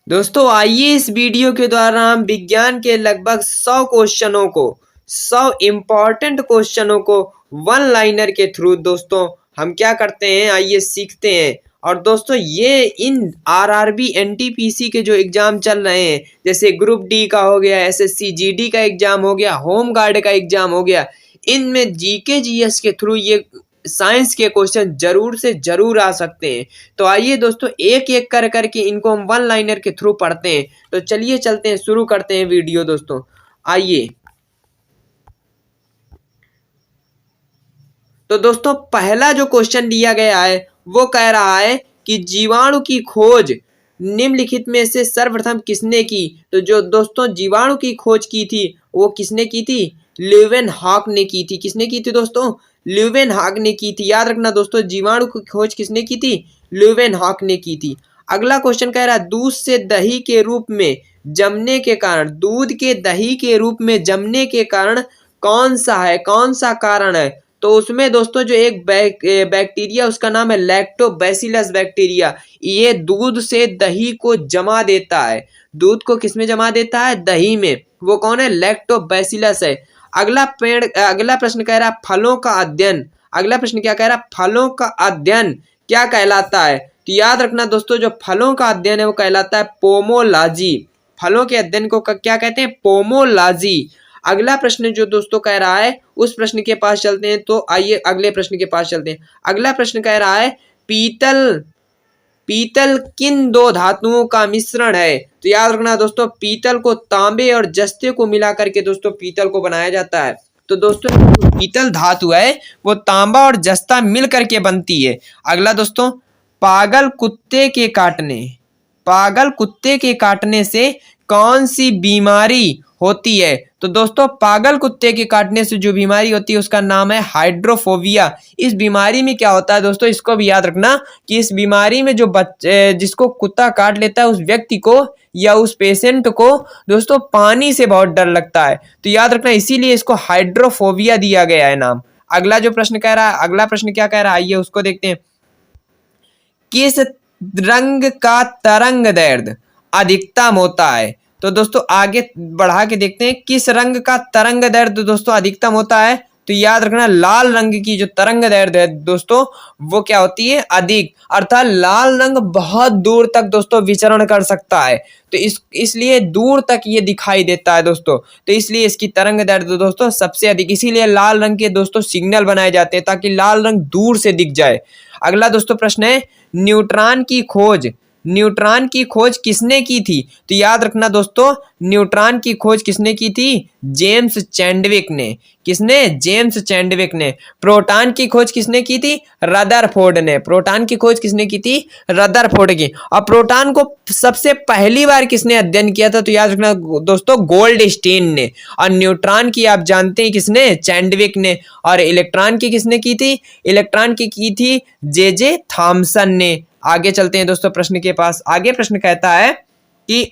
दोस्तों आइए इस वीडियो के द्वारा हम विज्ञान के लगभग 100 क्वेश्चनों को 100 इम्पॉर्टेंट क्वेश्चनों को वन लाइनर के थ्रू दोस्तों हम क्या करते हैं, आइए सीखते हैं। और दोस्तों ये इन आरआरबी एनटीपीसी के जो एग्जाम चल रहे हैं, जैसे ग्रुप डी का हो गया, एसएससी जीडी का एग्जाम हो गया, होम गार्ड का एग्जाम हो गया, इनमें जीके जीएस के थ्रू ये साइंस के क्वेश्चन जरूर से जरूर आ सकते हैं। तो आइए दोस्तों एक एक कर करके इनको हम वन लाइनर के थ्रू पढ़ते हैं। तो चलिए चलते हैं, शुरू करते हैं वीडियो दोस्तों। आइए तो दोस्तों पहला जो क्वेश्चन दिया गया है वो कह रहा है कि जीवाणु की खोज निम्नलिखित में से सर्वप्रथम किसने की। तो जो दोस्तों जीवाणु की खोज की थी वो किसने की थी? ल्यूवेनहॉक ने की थी। किसने की थी दोस्तों? ल्यूवेनहॉक ने की थी। याद रखना दोस्तों, जीवाणु की खोज किसने की थी? ल्यूवेनहॉक ने की थी। अगला क्वेश्चन कह रहा है दूध से दही के रूप में जमने के कारण, दूध के दही के रूप में जमने के कारण कौन सा है, कौन सा कारण है? तो उसमें दोस्तों जो एक बैक्टीरिया उसका नाम है लैक्टोबैसिलस बैक्टीरिया, ये दूध से दही को जमा देता है। दूध को किसमें जमा देता है? दही में। वो कौन है? लैक्टोबैसिलस है। अगला प्रश्न कह रहा है फलों का अध्ययन। अगला प्रश्न क्या कह रहा है? फलों का अध्ययन क्या कहलाता है? तो याद रखना दोस्तों, जो फलों का अध्ययन है वो कहलाता है पोमोलॉजी। फलों के अध्ययन को क्या कहते हैं? पोमोलॉजी। अगला प्रश्न जो दोस्तों कह रहा है उस प्रश्न के पास चलते हैं। तो आइए अगले प्रश्न के पास चलते हैं। अगला प्रश्न कह रहा है पीतल पीतल किन दो धातुओं का मिश्रण है? तो याद रखना दोस्तों, पीतल को तांबे और जस्ते को मिला करके दोस्तों पीतल को बनाया जाता है। तो दोस्तों जो पीतल धातु है वो तांबा और जस्ता मिल करके बनती है। अगला दोस्तों, पागल कुत्ते के काटने से कौन सी बीमारी होती है? तो दोस्तों पागल कुत्ते के काटने से जो बीमारी होती है उसका नाम है हाइड्रोफोबिया। इस बीमारी में क्या होता है दोस्तों, इसको भी याद रखना कि इस बीमारी में जो जिसको कुत्ता काट लेता है उस व्यक्ति को या उस पेशेंट को दोस्तों पानी से बहुत डर लगता है। तो याद रखना इसीलिए इसको हाइड्रोफोबिया दिया गया है नाम। अगला जो प्रश्न कह रहा है, अगला प्रश्न क्या कह रहा है आइए उसको देखते हैं। किस रंग का तरंग दैर्ध्य अधिकतम होता है? तो दोस्तों आगे बढ़ा के देखते हैं किस रंग का तरंग दैर्ध्य दोस्तों अधिकतम होता है। तो याद रखना लाल रंग की जो तरंग दैर्ध्य है दोस्तों वो क्या होती है? अधिक। अर्थात लाल रंग बहुत दूर तक दोस्तों विचरण कर सकता है, तो इसलिए दूर तक ये दिखाई देता है दोस्तों। तो इसलिए इसकी तरंग दैर्ध्य दोस्तों सबसे अधिक, इसीलिए लाल रंग के दोस्तों सिग्नल बनाए जाते हैं ताकि लाल रंग दूर से दिख जाए। अगला दोस्तों प्रश्न है न्यूट्रॉन की खोज किसने की थी? तो याद रखना दोस्तों, न्यूट्रॉन की खोज किसने की थी? जेम्स चैडविक ने। किसने? जेम्स चैडविक ने। प्रोटॉन की खोज किसने की थी? रदरफोर्ड ने। प्रोटॉन की खोज किसने की थी? रदरफोर्ड की। और प्रोटॉन को सबसे पहली बार किसने अध्ययन किया था? तो याद रखना दोस्तों गोल्डस्टीन ने। और न्यूट्रॉन की आप जानते हैं किसने? चैडविक ने। और इलेक्ट्रॉन की किसने की थी? इलेक्ट्रॉन की थी जे थॉमसन ने। आगे चलते हैं दोस्तों प्रश्न के पास। आगे प्रश्न कहता है कि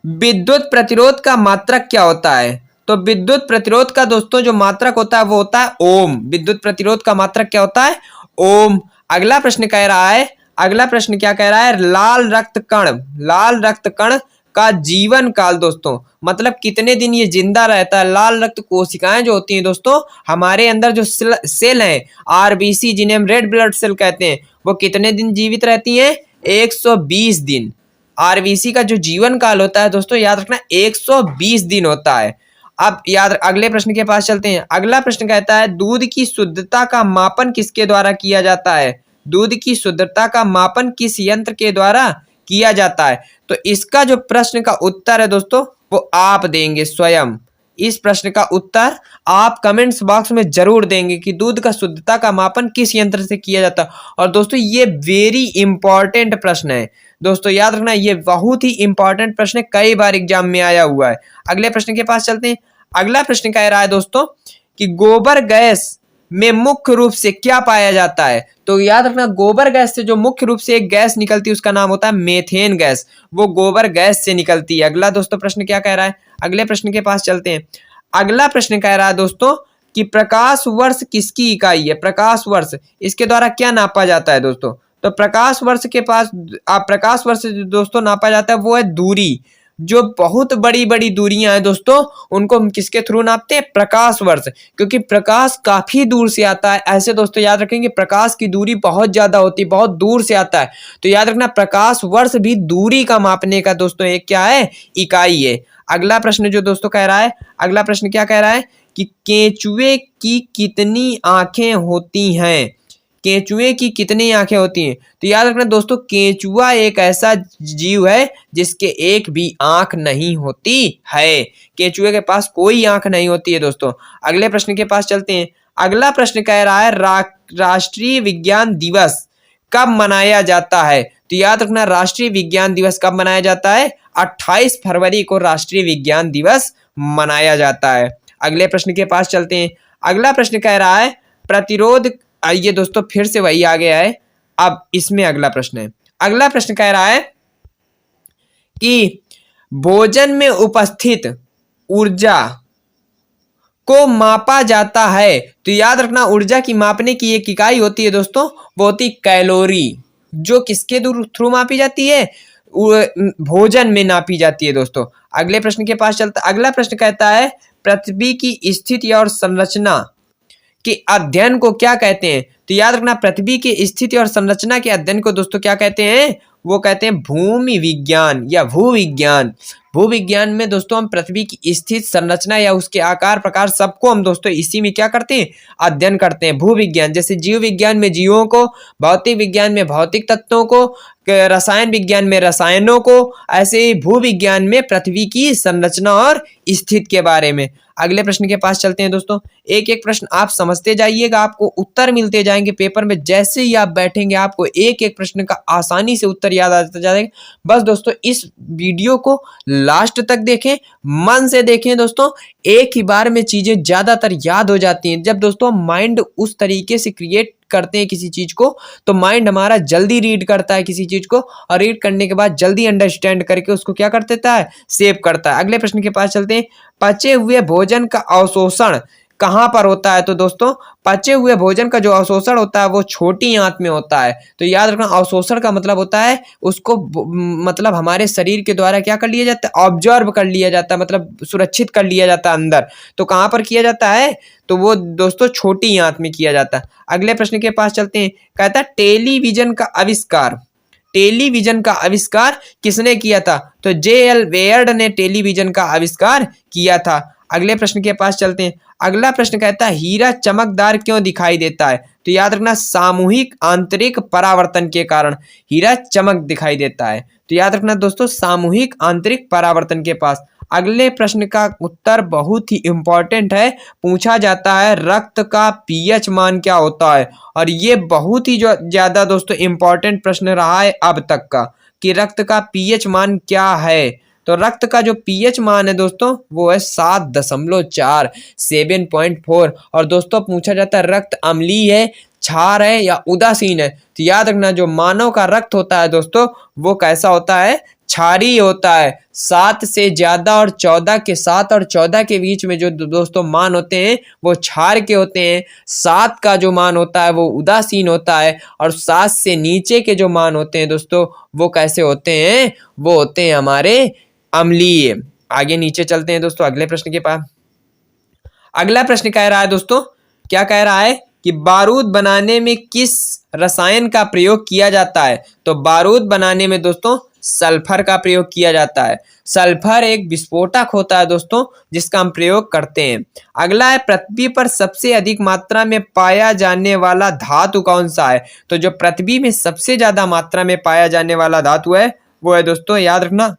विद्युत प्रतिरोध का मात्रक क्या होता है? तो विद्युत प्रतिरोध का दोस्तों जो मात्रक होता है वो होता है ओम। विद्युत प्रतिरोध का मात्रक क्या होता है? ओम। अगला प्रश्न कह रहा है, अगला प्रश्न क्या कह रहा है? लाल रक्त कण का जीवन काल दोस्तों मतलब कितने दिन ये जिंदा रहता है? लाल रक्त कोशिकाएं जो होती हैं दोस्तों हमारे अंदर जो सेल हैं आरबीसी, जिन्हें हम रेड ब्लड सेल कहते हैं, वो कितने दिन जीवित रहती हैं? 120 दिन। आरबीसी का जो जीवन काल होता है दोस्तों याद रखना 120 दिन होता है। अब अगले प्रश्न के पास चलते हैं। अगला प्रश्न कहता है दूध की शुद्धता का मापन किसके द्वारा किया जाता है? दूध की शुद्धता का मापन किस यंत्र के द्वारा किया जाता है? तो इसका जो प्रश्न का उत्तर है दोस्तों वो आप देंगे स्वयं। इस प्रश्न का उत्तर आप कमेंट्स बॉक्स में जरूर देंगे कि दूध का शुद्धता का मापन किस यंत्र से किया जाता है। और दोस्तों ये वेरी इंपॉर्टेंट प्रश्न है दोस्तों, याद रखना ये बहुत ही इंपॉर्टेंट प्रश्न है, कई बार एग्जाम में आया हुआ है। अगले प्रश्न के पास चलते हैं। अगला प्रश्न कह रहा है दोस्तों कि गोबर गैस में मुख्य रूप से क्या पाया जाता है? तो याद रखना गोबर गैस से जो मुख्य रूप से एक गैस निकलती है उसका नाम होता है मेथेन गैस। वो गोबर गैस से निकलती है। अगला दोस्तों प्रश्न क्या कह रहा है? अगले प्रश्न के पास चलते हैं। अगला प्रश्न कह रहा है दोस्तों कि प्रकाश वर्ष किसकी इकाई है? प्रकाश वर्ष इसके द्वारा क्या नापा जाता है दोस्तों? तो प्रकाश वर्ष के पास प्रकाश वर्ष से जो दोस्तों नापा जाता है वो है दूरी। जो बहुत बड़ी बड़ी दूरियां हैं दोस्तों उनको हम किसके थ्रू नापते हैं? प्रकाश वर्ष, क्योंकि प्रकाश काफी दूर से आता है। ऐसे दोस्तों याद रखेंगे प्रकाश की दूरी बहुत ज्यादा होती है, बहुत दूर से आता है, तो याद रखना प्रकाश वर्ष भी दूरी का मापने का दोस्तों एक क्या है? इकाई है। अगला प्रश्न जो दोस्तों कह रहा है, अगला प्रश्न क्या कह रहा है कि केंचुए की कितनी आंखें होती हैं? केंचुए की कितनी आंखें होती हैं? तो याद रखना दोस्तों केंचुआ एक ऐसा जीव है जिसके एक भी आंख नहीं होती है। केंचुए के पास कोई आंख नहीं होती है दोस्तों। अगले प्रश्न के पास चलते हैं। अगला प्रश्न कह रहा है राष्ट्रीय विज्ञान दिवस कब मनाया जाता है? तो याद रखना राष्ट्रीय विज्ञान दिवस कब मनाया जाता है? 28 फरवरी को राष्ट्रीय विज्ञान दिवस मनाया जाता है। अगले प्रश्न के पास चलते हैं। अगला प्रश्न कह रहा है प्रतिरोध, आइए दोस्तों फिर से वही आ गया है, अब इसमें अगला प्रश्न है। अगला प्रश्न कह रहा है कि भोजन में उपस्थित ऊर्जा को मापा जाता है। तो याद रखना ऊर्जा की मापने की एक इकाई होती है दोस्तों, वो होती कैलोरी, जो किसके थ्रू मापी जाती है? भोजन में नापी जाती है दोस्तों। अगले प्रश्न के पास चलता, अगला प्रश्न कहता है पृथ्वी की स्थिति और संरचना के अध्ययन को क्या कहते हैं? तो याद रखना पृथ्वी की स्थिति और संरचना के अध्ययन को दोस्तों क्या कहते हैं? वो कहते हैं भूमि विज्ञान या भूविज्ञान। भूविज्ञान में दोस्तों हम पृथ्वी की स्थिति, संरचना या उसके आकार प्रकार सबको हम दोस्तों इसी में क्या करते हैं? अध्ययन करते हैं। भूविज्ञान जैसे जीव विज्ञान में जीवों को, भौतिक विज्ञान में भौतिक तत्वों को, रसायन विज्ञान में रसायनों को, ऐसे ही भूविज्ञान में पृथ्वी की संरचना और स्थिति के बारे में। अगले प्रश्न के पास चलते हैं दोस्तों। एक एक प्रश्न आप समझते जाइएगा, आपको उत्तर मिलते जाएंगे पेपर में। जैसे ही आप बैठेंगे आपको एक एक प्रश्न का आसानी से उत्तर याद आता जाएगा। बस दोस्तों इस वीडियो को लास्ट तक देखें, मन से देखें दोस्तों, एक ही बार में चीजें ज्यादातर याद हो जाती हैं। जब दोस्तों माइंड उस तरीके से क्रिएट करते हैं किसी चीज को, तो माइंड हमारा जल्दी रीड करता है किसी चीज को, और रीड करने के बाद जल्दी अंडरस्टैंड करके उसको क्या कर देता है? सेव करता है। अगले प्रश्न के पास चलते हैं। पचे हुए भोजन का अवशोषण कहाँ पर होता है? तो दोस्तों पचे हुए भोजन का जो अवशोषण होता है वो छोटी आंत में होता है। तो याद रखना अवशोषण का मतलब होता है उसको मतलब हमारे शरीर के द्वारा क्या कर लिया जाता है? ऑब्जर्व कर लिया जाता है, मतलब सुरक्षित कर लिया जाता है अंदर। तो कहाँ पर किया जाता है? तो वो दोस्तों छोटी आंत में किया जाता है। अगले प्रश्न के पास चलते हैं। कहता है टेलीविजन का आविष्कार, टेलीविजन का आविष्कार किसने किया था? तो J.L. वेयर्ड ने टेलीविजन का आविष्कार किया था। अगले प्रश्न के पास चलते हैं। अगला प्रश्न कहता है हीरा चमकदार क्यों दिखाई देता है? तो याद रखना सामूहिक आंतरिक परावर्तन के कारण हीरा चमक दिखाई देता है। तो याद रखना दोस्तों सामूहिक आंतरिक परावर्तन के पास। अगले प्रश्न का उत्तर बहुत ही इंपॉर्टेंट है, पूछा जाता है रक्त का पीएच मान क्या होता है? और ये बहुत ही जो ज्यादा दोस्तों इंपॉर्टेंट प्रश्न रहा है अब तक का, कि रक्त का पीएच मान क्या है? तो रक्त का जो पीएच मान है दोस्तों वो है 7.4, 7.4। और दोस्तों पूछा जाता है रक्त अम्लीय है, क्षार है या उदासीन है? तो याद रखना जो मानव का रक्त होता है दोस्तों वो कैसा होता है? क्षारीय होता है। 7 से ज्यादा और 14 के 7 और 14 के बीच में जो दोस्तों मान होते हैं वो क्षार के होते हैं। 7 का जो मान होता है वो उदासीन होता है, और 7 से नीचे के जो मान होते हैं दोस्तों वो कैसे होते हैं? वो होते हैं हमारे अम्लीय। आगे नीचे चलते हैं दोस्तों अगले प्रश्न के पास। अगला प्रश्न कह रहा है दोस्तों, क्या कह रहा है कि बारूद बनाने में किस रसायन का प्रयोग किया जाता है? तो बारूद बनाने में दोस्तों सल्फर का प्रयोग किया जाता है। सल्फर एक विस्फोटक होता है दोस्तों जिसका हम प्रयोग करते हैं। अगला है पृथ्वी पर सबसे अधिक मात्रा में पाया जाने वाला धातु कौन सा है? तो जो पृथ्वी में सबसे ज्यादा मात्रा में पाया जाने वाला धातु है वो है दोस्तों याद रखना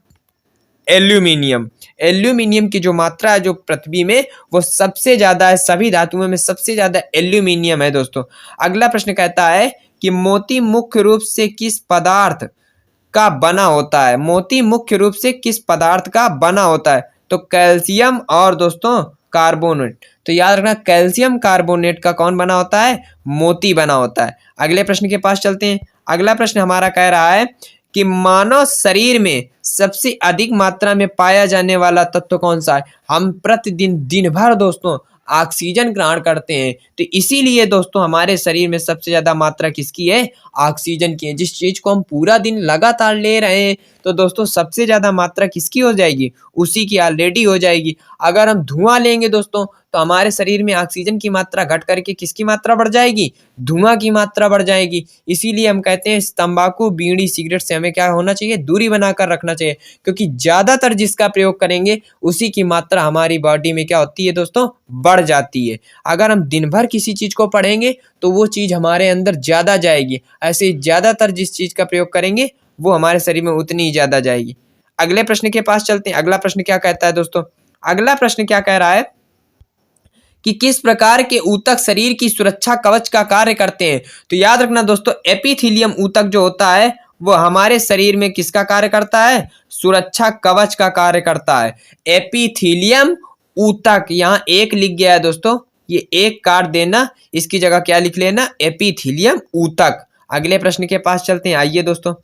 एल्यूमिनियम। एल्यूमिनियम की जो मात्रा है जो पृथ्वी में वो सबसे ज्यादा है, सभी धातुओं में सबसे ज्यादा एल्यूमिनियम है दोस्तों। अगला प्रश्न कहता है कि मोती मुख्य रूप से किस पदार्थ का बना होता है? मोती मुख्य रूप से किस पदार्थ का बना होता है? तो कैल्शियम और दोस्तों कार्बोनेट। तो याद रखना कैल्शियम कार्बोनेट का कौन बना होता है? मोती बना होता है। अगले प्रश्न के पास चलते हैं। अगला प्रश्न हमारा कह रहा है कि मानव शरीर में सबसे अधिक मात्रा में पाया जाने वाला तत्व कौन सा है? हम प्रतिदिन दिन भर दोस्तों ऑक्सीजन ग्रहण करते हैं। तो इसीलिए दोस्तों हमारे शरीर में सबसे ज़्यादा मात्रा किसकी है? ऑक्सीजन की है। जिस चीज़ को हम पूरा दिन लगातार ले रहे हैं तो दोस्तों सबसे ज़्यादा मात्रा किसकी हो जाएगी? उसी की ऑलरेडी हो जाएगी। अगर हम धुआं लेंगे दोस्तों तो हमारे शरीर में ऑक्सीजन की मात्रा घट करके किसकी मात्रा बढ़ जाएगी? धुआं की मात्रा बढ़ जाएगी। इसीलिए हम कहते हैं तंबाकू, बीड़ी, सिगरेट से हमें क्या होना चाहिए? दूरी बनाकर रखना चाहिए, क्योंकि ज़्यादातर जिसका प्रयोग करेंगे उसी की मात्रा हमारी बॉडी में क्या होती है दोस्तों? बढ़ जाती है। अगर हम दिन भर किसी चीज़ को पढ़ेंगे तो वो चीज़ हमारे अंदर ज़्यादा जाएगी। ऐसे ही ज़्यादातर जिस चीज़ का प्रयोग करेंगे वो हमारे शरीर में उतनी ही ज़्यादा जाएगी। अगले प्रश्न के पास चलते हैं। अगला प्रश्न क्या कहता है दोस्तों? अगला प्रश्न क्या कह रहा है कि किस प्रकार के ऊतक शरीर की सुरक्षा कवच का कार्य करते हैं? तो याद रखना दोस्तों, एपिथेलियम ऊतक जो होता है वो हमारे शरीर में किसका कार्य करता है? सुरक्षा कवच का कार्य करता है। एपिथेलियम ऊतक, यहाँ एक लिख गया है दोस्तों, ये एक काट देना, इसकी जगह क्या लिख लेना? एपिथेलियम ऊतक। अगले प्रश्न के पास चलते हैं। आइए दोस्तों,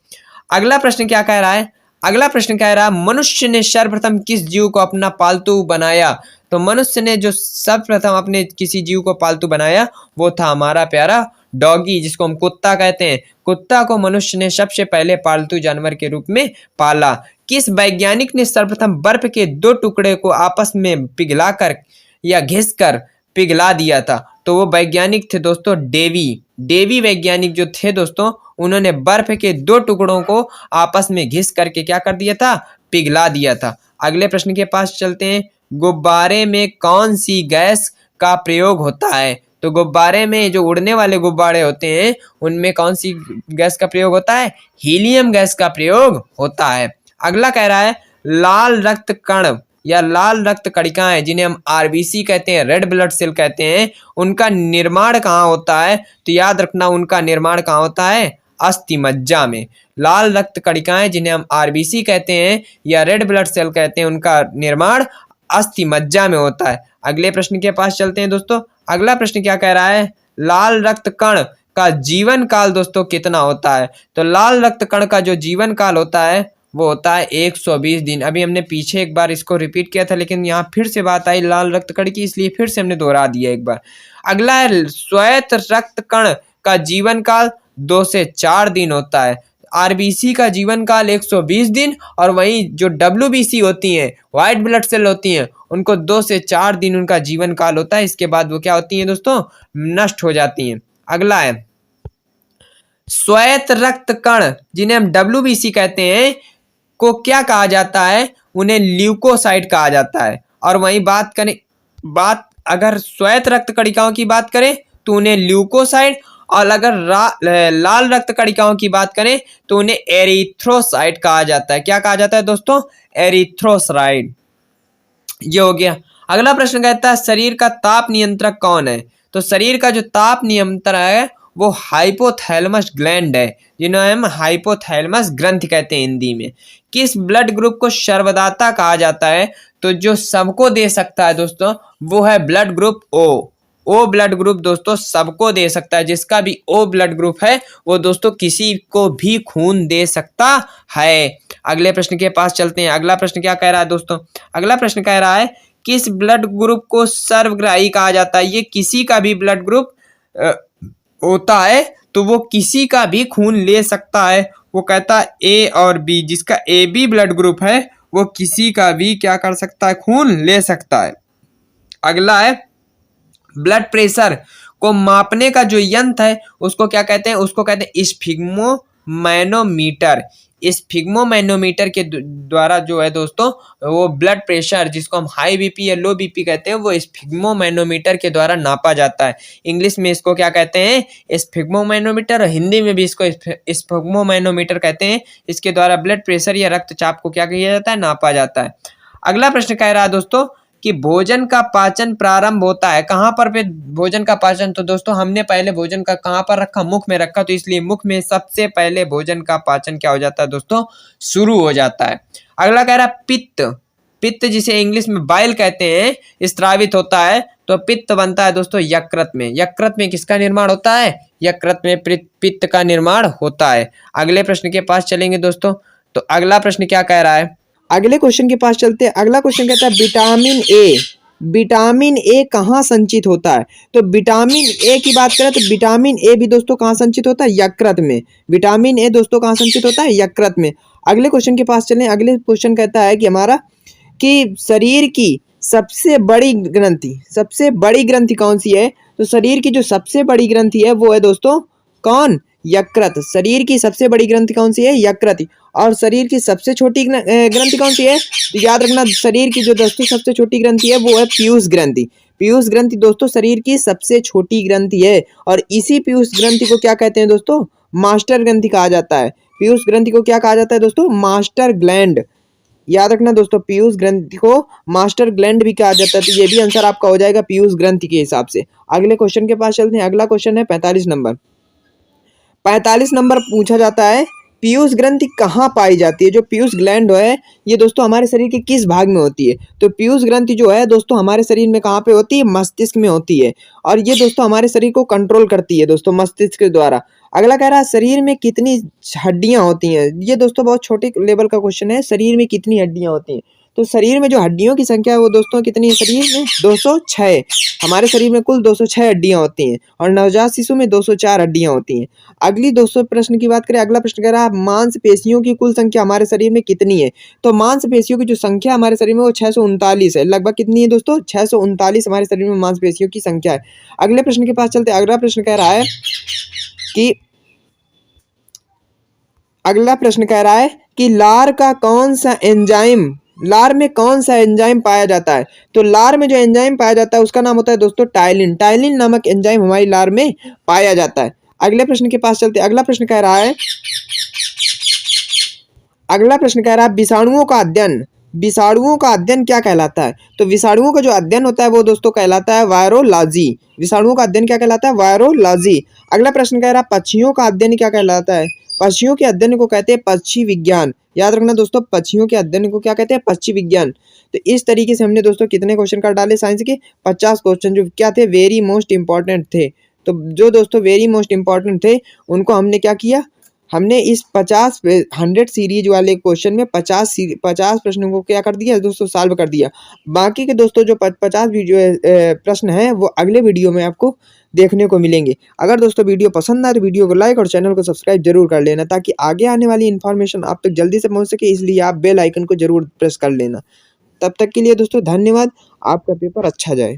अगला प्रश्न क्या कह रहा है? अगला प्रश्न कह रहा है मनुष्य ने सर्वप्रथम किस जीव को अपना पालतू बनाया? तो मनुष्य ने जो सर्वप्रथम अपने किसी जीव को पालतू बनाया वो था हमारा प्यारा डॉगी, जिसको हम कुत्ता कहते हैं। कुत्ता को मनुष्य ने सबसे पहले पालतू जानवर के रूप में पाला। किस वैज्ञानिक ने सर्वप्रथम बर्फ के दो टुकड़े को आपस में पिघलाकर या घिसकर पिघला दिया था? तो वो वैज्ञानिक थे दोस्तों डेवी वैज्ञानिक जो थे दोस्तों, उन्होंने बर्फ के दो टुकड़ों को आपस में घिस करके क्या कर दिया था? पिघला दिया था। अगले प्रश्न के पास चलते हैं। गुब्बारे में कौन सी गैस का प्रयोग होता है? तो गुब्बारे में जो उड़ने वाले गुब्बारे होते हैं उनमें कौन सी गैस का प्रयोग होता है? हीलियम गैस का प्रयोग होता है। अगला कह रहा है लाल रक्त कण या लाल रक्त कणिकाएं, जिन्हें हम आरबीसी कहते हैं, रेड ब्लड सेल कहते हैं, उनका निर्माण कहाँ होता है? तो याद रखना उनका निर्माण कहाँ होता है? अस्थि मज्जा में। लाल रक्त कणिकाएं जिन्हें हम आरबीसी कहते हैं या रेड ब्लड सेल कहते हैं, उनका निर्माण अस्थि मज्जा में होता है। अगले प्रश्न के पास चलते हैं दोस्तों। अगला प्रश्न क्या कह रहा है? लाल रक्त कण का जीवन काल दोस्तों कितना होता है? तो लाल रक्त कण का जो जीवन काल होता है वो होता है 120 दिन। अभी हमने पीछे एक बार इसको रिपीट किया था, लेकिन यहाँ फिर से बात आई लाल रक्त कण की, इसलिए फिर से हमने दोहरा दिया एक बार। अगला है श्वेत रक्त कण का जीवन काल 2 से 4 दिन होता है। आरबीसी का जीवन काल 120 दिन, और वहीं जो डब्ल्यूबीसी होती हैं, व्हाइट ब्लड सेल होती हैं, उनको 2 से 4 दिन उनका जीवन काल होता है। इसके बाद वो क्या होती हैं दोस्तों? नष्ट हो जाती हैं। अगला है श्वेत रक्त कण जिन्हें हम डब्ल्यूबीसी कहते हैं को क्या कहा जाता है? उन्हें ल्यूकोसाइट कहा जाता है। और वहीं अगर श्वेत रक्त कणिकाओं की बात करें तो उन्हें ल्यूकोसाइट, और अगर लाल रक्त कणिकाओं की बात करें तो उन्हें एरिथ्रोसाइट कहा जाता है। क्या कहा जाता है दोस्तों? एरिथ्रोसाइट। ये हो गया। अगला प्रश्न कहता है शरीर का ताप नियंत्रक कौन है? तो शरीर का जो ताप नियंत्रण है वो हाइपोथैलेमस ग्लैंड है, जिन्हें हम हाइपोथैलेमस ग्रंथि कहते हैं हिंदी में। किस ब्लड ग्रुप को सर्वदाता कहा जाता है? तो जो सबको दे सकता है दोस्तों वो है blood group O blood group दोस्तों सबको दे सकता है। जिसका भी ओ ब्लड ग्रुप है वो दोस्तों किसी को भी खून दे सकता है। अगले प्रश्न के पास चलते हैं। अगला प्रश्न क्या कह रहा है दोस्तों? अगला प्रश्न कह रहा है किस ब्लड ग्रुप को सर्वग्राही कहा जाता है? ये किसी का भी ब्लड ग्रुप होता है तो वो किसी का भी खून ले सकता है। वो कहता है ए और बी, जिसका ए बी ब्लड ग्रुप है वो किसी का भी क्या कर सकता है? खून ले सकता है। अगला है ब्लड प्रेशर को मापने का जो यंत्र है उसको क्या कहते हैं? उसको कहते हैं स्फिग्मोमैनोमीटर। स्फिग्मोमैनोमीटर के द्वारा जो है दोस्तों वो ब्लड प्रेशर, जिसको हम हाई बीपी या लो बीपी कहते हैं, वो स्फिग्मोमैनोमीटर के द्वारा नापा जाता है। इंग्लिश में इसको क्या कहते हैं? स्फिग्मोमैनोमीटर, और हिंदी में भी इसको स्फिग्मोमैनोमीटर कहते हैं। इसके द्वारा ब्लड प्रेशर या रक्तचाप को क्या किया जाता है? नापा जाता है। अगला प्रश्न कह रहा है दोस्तों कि भोजन का पाचन प्रारंभ होता है कहाँ पर? भोजन का पाचन, तो दोस्तों हमने पहले भोजन का कहाँ पर रखा? मुख में रखा, तो इसलिए मुख में सबसे पहले भोजन का पाचन क्या हो जाता है दोस्तों? शुरू हो जाता है। अगला कह रहा है पित्त जिसे इंग्लिश में बाइल कहते हैं स्त्रावित होता है, तो पित्त बनता है दोस्तों यकृत में। यकृत में किसका निर्माण होता है? यकृत में पित्त का निर्माण होता है। अगले प्रश्न के पास चलेंगे दोस्तों। तो अगला प्रश्न क्या कह रहा है? अगले क्वेश्चन के पास चलते हैं। अगला क्वेश्चन कहता है विटामिन ए कहाँ संचित होता है? तो विटामिन ए की बात करें तो विटामिन ए भी दोस्तों कहाँ संचित होता है? यकृत में। विटामिन ए दोस्तों कहाँ संचित होता है? यकृत में। अगले क्वेश्चन के पास चलें। अगले क्वेश्चन कहता है कि हमारा कि शरीर की सबसे बड़ी ग्रंथि कौन सी है? तो शरीर की जो सबसे बड़ी ग्रंथि है वो है दोस्तों कौन? यकृत। शरीर की सबसे बड़ी ग्रंथि कौन सी है? यकृत। और शरीर की सबसे छोटी ग्रंथि कौन सी है? तो याद रखना, शरीर की जो दोस्तों सबसे छोटी ग्रंथि है वो है पीयूष ग्रंथि। पीयूष ग्रंथि दोस्तों शरीर की सबसे छोटी ग्रंथि है और इसी पीयूष ग्रंथि को क्या कहते हैं दोस्तों? मास्टर ग्रंथि कहा जाता है। पीयूष ग्रंथि को क्या कहा जाता है दोस्तों? Master gland. याद रखना दोस्तों, पीयूष ग्रंथि को मास्टर ग्लैंड भी कहा जाता है। तो ये भी आंसर आपका हो जाएगा पीयूष ग्रंथि के हिसाब से। अगले क्वेश्चन के पास चलते हैं। अगला क्वेश्चन है 45 नंबर। 45 नंबर पूछा जाता है पीयूष ग्रंथि कहाँ पाई जाती है? जो पीयूष ग्लैंड है ये दोस्तों हमारे शरीर के किस भाग में होती है? तो पीयूष ग्रंथि जो है दोस्तों हमारे शरीर में कहाँ पे होती है? मस्तिष्क में होती है और ये दोस्तों हमारे शरीर को कंट्रोल करती है दोस्तों मस्तिष्क के द्वारा। अगला कह रहा है शरीर में कितनी हड्डियां होती हैं? ये दोस्तों बहुत छोटे लेवल का क्वेश्चन है। शरीर में कितनी हड्डियां होती हैं? तो शरीर में जो हड्डियों की संख्या है वो दोस्तों कितनी है शरीर में? 206। हमारे शरीर में कुल 206 हड्डियां होती हैं और नवजात शिशु में 204 हड्डियां होती हैं। अगली दोस्तों प्रश्न की बात करें। अगला प्रश्न कह रहा है मांसपेशियों की कुल संख्या हमारे शरीर में कितनी है? तो मांसपेशियों की जो संख्या हमारे शरीर में वो 639 है। लगभग कितनी है दोस्तों? 639 हमारे शरीर में मांसपेशियों की संख्या है। अगले प्रश्न के पास चलते हैं। अगला प्रश्न कह रहा है कि लार में कौन सा एंजाइम पाया जाता है? तो लार में जो एंजाइम पाया जाता है उसका नाम होता है दोस्तों टाइलिन। टाइलिन नामक एंजाइम हमारी लार में पाया जाता है। अगले प्रश्न के पास चलते हैं। अगला प्रश्न कह रहा है विषाणुओं का अध्ययन क्या कहलाता है? तो विषाणुओं का जो अध्ययन होता है वो दोस्तों कहलाता है वायरोलॉजी। विषाणुओं का अध्ययन क्या कहलाता है? वायरोलॉजी। अगला प्रश्न कह रहा है पक्षियों का अध्ययन क्या कहलाता है? पक्षियों के अध्ययन को कहते हैं पक्षी विज्ञान। याद रखना दोस्तों, पक्षियों के अध्ययन को क्या कहते हैं? पक्षी विज्ञान। तो इस तरीके से हमने दोस्तों कितने क्वेश्चन कर डाले साइंस के? 50 क्वेश्चन जो क्या थे? वेरी मोस्ट इंपॉर्टेंट थे। तो जो दोस्तों वेरी मोस्ट इंपॉर्टेंट थे उनको हमने क्या किया? हमने इस 100 सीरीज वाले क्वेश्चन में 50 प्रश्नों को क्या कर दिया दोस्तों? सॉल्व कर दिया। बाकी के दोस्तों जो 50 प्रश्न हैं वो अगले वीडियो में आपको देखने को मिलेंगे। अगर दोस्तों वीडियो पसंद आए तो वीडियो को लाइक और चैनल को सब्सक्राइब जरूर कर लेना ताकि आगे आने वाली इन्फॉर्मेशन आप तक जल्दी से पहुंच सके, इसलिए आप बेल आइकन को जरूर प्रेस कर लेना। तब तक के लिए दोस्तों धन्यवाद। आपका पेपर अच्छा जाए।